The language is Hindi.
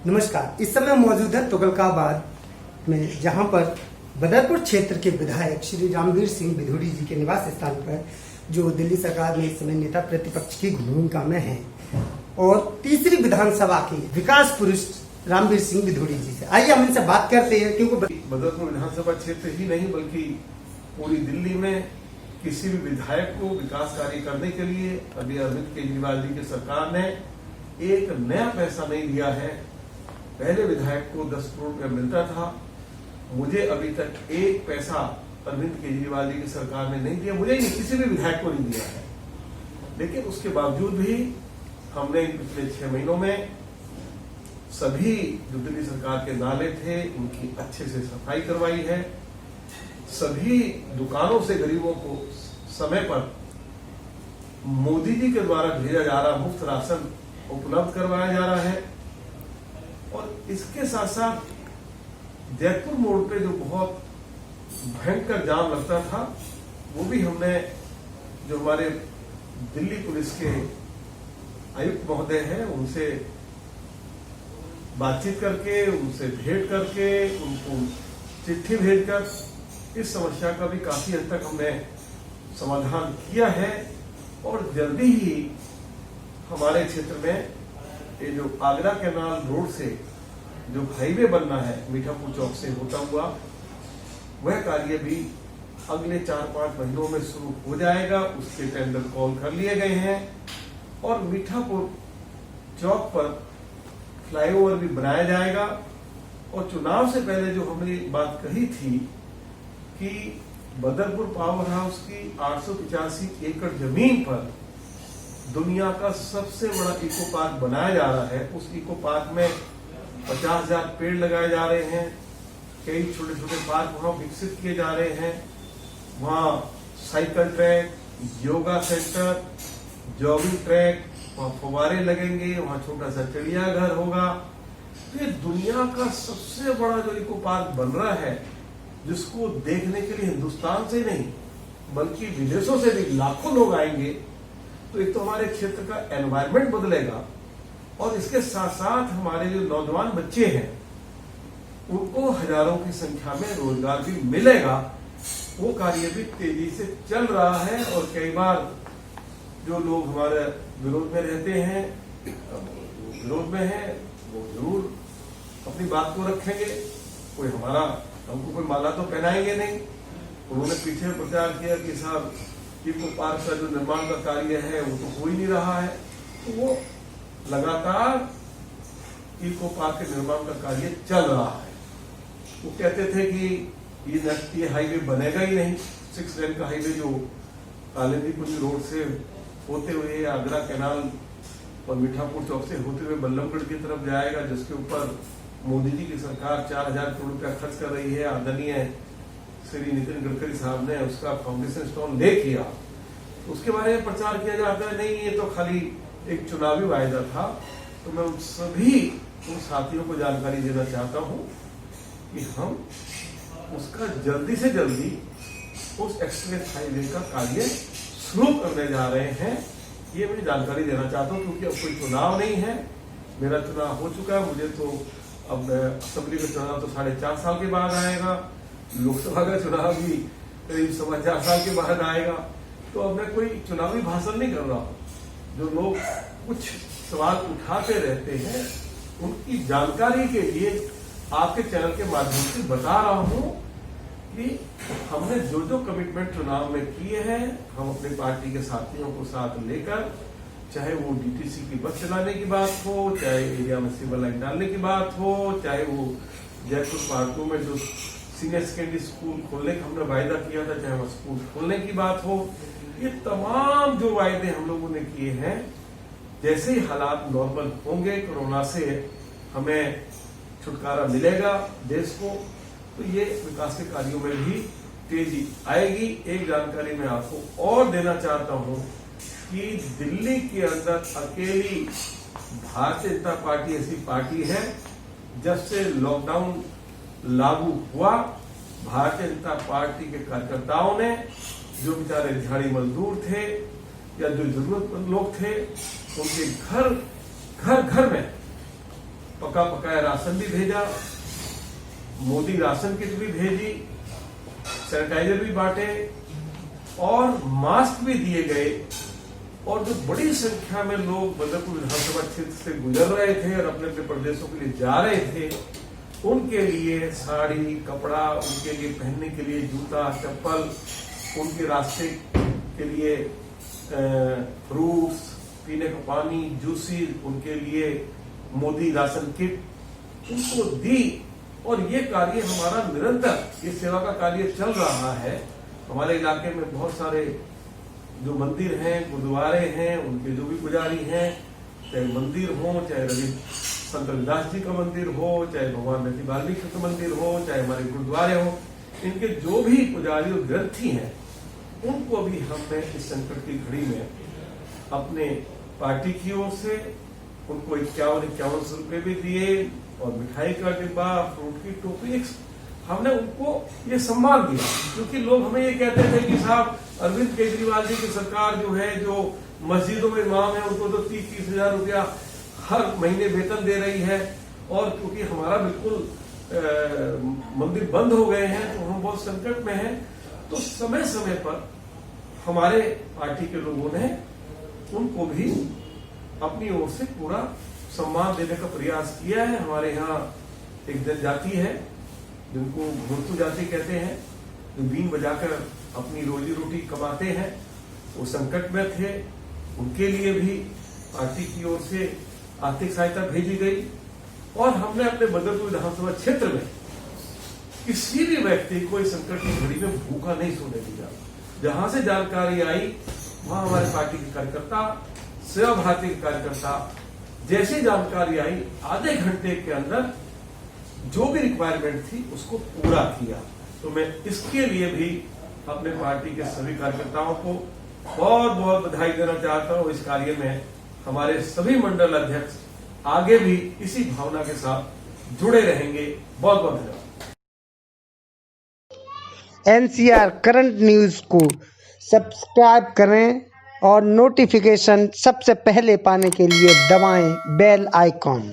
नमस्कार। इस समय मौजूद है तुगलकाबाद में, जहां पर बदरपुर क्षेत्र के विधायक श्री रामवीर सिंह बिधूड़ी जी के निवास स्थान पर जो दिल्ली सरकार में इस समय नेता प्रतिपक्ष की भूमिका में है और तीसरी विधानसभा के विकास पुरुष रामवीर सिंह बिधूड़ी जी से आइए हम इनसे बात करते हैं। क्योंकि बदरपुर विधानसभा क्षेत्र ही नहीं बल्कि पूरी दिल्ली में किसी भी विधायक को विकास कार्य करने के लिए अभी अरविंद केजरीवाल जी की सरकार ने एक नया पैसा नहीं दिया है। पहले विधायक को 10 करोड़ रुपया मिलता था, मुझे अभी तक एक पैसा अरविंद केजरीवाल जी की सरकार ने नहीं दिया, मुझे किसी भी विधायक को नहीं दिया है। लेकिन उसके बावजूद भी हमने पिछले 6 महीनों में सभी जो दिल्ली सरकार के नाले थे उनकी अच्छे से सफाई करवाई है। सभी दुकानों से गरीबों को समय पर मोदी जी के द्वारा भेजा जा रहा मुफ्त राशन उपलब्ध करवाया जा रहा है। और इसके साथ साथ जयपुर मोड़ पे जो बहुत भयंकर जाम लगता था वो भी हमने जो हमारे दिल्ली पुलिस के आयुक्त महोदय हैं उनसे बातचीत करके, उनसे भेंट करके, उनको चिट्ठी भेजकर इस समस्या का भी काफी हद तक हमने समाधान किया है। और जल्दी ही हमारे क्षेत्र में ये जो आगरा कैनाल रोड से जो हाईवे बनना है मीठापुर चौक से होता हुआ, वह कार्य भी अगले 4-5 महीनों में शुरू हो जाएगा। उसके टेंडर कॉल कर लिए गए हैं और मीठापुर चौक पर फ्लाईओवर भी बनाया जाएगा। और चुनाव से पहले जो हमने बात कही थी कि बदरपुर पावर हाउस की 885 एकड़ जमीन पर दुनिया का सबसे बड़ा इको पार्क बनाया जा रहा है। उस इको पार्क में 50,000 पेड़ लगाए जा रहे हैं, कई छोटे छोटे पार्क वहां विकसित किए जा रहे हैं। वहां cycle track, yoga centre, jogging track, वहां फुवारे लगेंगे, वहां छोटा सा चिड़ियाघर होगा। तो ये दुनिया का सबसे बड़ा जो इको पार्क बन रहा है, जिसको देखने के लिए हिंदुस्तान से नहीं बल्कि विदेशों से भी लाखों लोग आएंगे। तो एक तो हमारे क्षेत्र का एनवायरनमेंट बदलेगा और इसके साथ साथ हमारे जो नौजवान बच्चे हैं उनको हजारों की संख्या में रोजगार भी मिलेगा। वो कार्य भी तेजी से चल रहा है। और कई बार जो लोग हमारे विरोध में रहते हैं, विरोध में है, वो जरूर अपनी बात को रखेंगे। कोई हमको कोई माला तो पहनाएंगे नहीं। उन्होंने पीछे प्रचार किया कि साहब इको पार्क का जो निर्माण का कार्य है वो तो हो ही नहीं रहा है। तो वो लगातार इको पार्क के निर्माण का कार्य चल रहा है। वो कहते थे कि ये हाईवे बनेगा ही नहीं। 6 लेन का हाईवे जो कालिंदी रोड से होते हुए आगरा कैनाल और मीठापुर चौक से होते हुए बल्लभगढ़ की तरफ जाएगा, जिसके ऊपर मोदी जी की सरकार 4,000 करोड़ रुपया खर्च कर रही है। आदरणीय श्री नितिन गडकरी साहब ने उसका फाउंडेशन स्टोन ले किया। उसके बारे में प्रचार किया जाता है, नहीं ये तो खाली एक चुनावी वायदा था। तो मैं उन साथियों को जानकारी देना चाहता हूं कि हम उसका जल्दी से जल्दी उस एक्सप्रेस हाईवे का कार्य शुरू करने जा रहे हैं। ये मैं जानकारी देना चाहता हूं क्योंकि अब कोई चुनाव नहीं है। मेरा चुनाव हो चुका है। मुझे तो अब असेंबली का चुनाव तो 4.5 साल के बाद आएगा, लोकसभा का चुनाव भी करीब 4.25 साल के बाद आएगा। तो अब मैं कोई चुनावी भाषण नहीं कर रहा हूं। जो लोग कुछ सवाल उठाते रहते हैं उनकी जानकारी के लिए आपके चैनल के माध्यम से बता रहा हूं कि हमने जो जो कमिटमेंट चुनाव में किए हैं, हम अपनी पार्टी के साथियों को साथ लेकर, चाहे वो डीटीसी की बस चलाने की बात हो, चाहे एरिया में सिविल लाइन डालने की बात हो, चाहे वो जयपुर पार्कों में जो सीनियर सेकेंडरी स्कूल खोलने का हमने वायदा किया था, चाहे वो स्कूल खोलने की बात हो, ये तमाम जो वायदे हम लोगों ने किए हैं, जैसे ही हालात नॉर्मल होंगे, कोरोना से हमें छुटकारा मिलेगा देश को, तो ये विकास के कार्यों में भी तेजी आएगी। एक जानकारी मैं आपको और देना चाहता हूं कि दिल्ली के अंदर अकेली भारतीय जनता पार्टी ऐसी पार्टी है, जब से लॉकडाउन लागू हुआ, भारतीय जनता पार्टी के कार्यकर्ताओं ने, जो बेचारे दिहाड़ी मजदूर थे या जो जरूरतमंद लोग थे, उनके घर घर में पका पकाया राशन भी भेजा, मोदी राशन किट भी भेजी, सैनिटाइजर भी बांटे और मास्क भी दिए गए। और जो बड़ी संख्या में लोग बदरपुर विधानसभा क्षेत्र से गुजर रहे थे और अपने अपने प्रदेशों के लिए जा रहे थे, उनके लिए साड़ी, कपड़ा, उनके लिए पहनने के लिए जूता, चप्पल, उनके रास्ते के लिए फ्रूट्स, पीने का पानी, जूसेस, उनके लिए मोदी राशन किट उनको दी। और ये कार्य हमारा निरंतर, ये सेवा का कार्य चल रहा है। हमारे इलाके में बहुत सारे जो मंदिर हैं, गुरुद्वारे हैं, उनके जो भी पुजारी हैं, चाहे मंदिर हो, चाहे रवि संत रविदास जी का मंदिर हो, चाहे भगवान महर्षि वाल्मीकि का मंदिर हो, चाहे हमारे गुरुद्वारे हो, इनके जो भी पुजारी और ग्रंथी हैं, उनको भी हमने इस संकट की घड़ी में अपने पार्टी की ओर से उनको 51-51 रुपए भी दिए और मिठाई का डिब्बा, फ्रूट की टोपी, हमने उनको ये सम्मान दिया। क्योंकि लोग हमें ये कहते थे कि साहब अरविंद केजरीवाल जी की सरकार जो है, जो मस्जिदों में इमाम है, उनको तो 30-30 हजार रुपया हर महीने वेतन दे रही है। और क्योंकि हमारा बिल्कुल मंदिर बंद हो गए हैं तो हम बहुत संकट में हैं, तो समय समय पर हमारे पार्टी के लोगों ने उनको भी अपनी ओर से पूरा सम्मान देने का प्रयास किया है। हमारे यहाँ एक जनजाति है जिनको घुरतू जाति कहते हैं, जो बीन बजाकर अपनी रोजी रोटी कमाते हैं, वो संकट में थे, उनके लिए भी पार्टी की ओर से आर्थिक सहायता भेजी गई। और हमने अपने बदरपुर विधानसभा क्षेत्र में किसी भी व्यक्ति को इस संकट की घड़ी में भूखा नहीं सोने दिया। जहां से जानकारी आई वहां हमारे पार्टी के कार्यकर्ता, सेवा भारती के कार्यकर्ता, जैसी जानकारी आई आधे घंटे के अंदर जो भी रिक्वायरमेंट थी उसको पूरा किया। तो मैं इसके लिए भी अपने पार्टी के सभी कार्यकर्ताओं को बहुत बहुत बधाई देना चाहता हूं। इस कार्य में हमारे सभी मंडल अध्यक्ष आगे भी इसी भावना के साथ जुड़े रहेंगे। बहुत बहुत धन्यवाद। NCR करंट न्यूज़ को सब्सक्राइब करें और नोटिफिकेशन सबसे पहले पाने के लिए दबाएं बेल आइकॉन।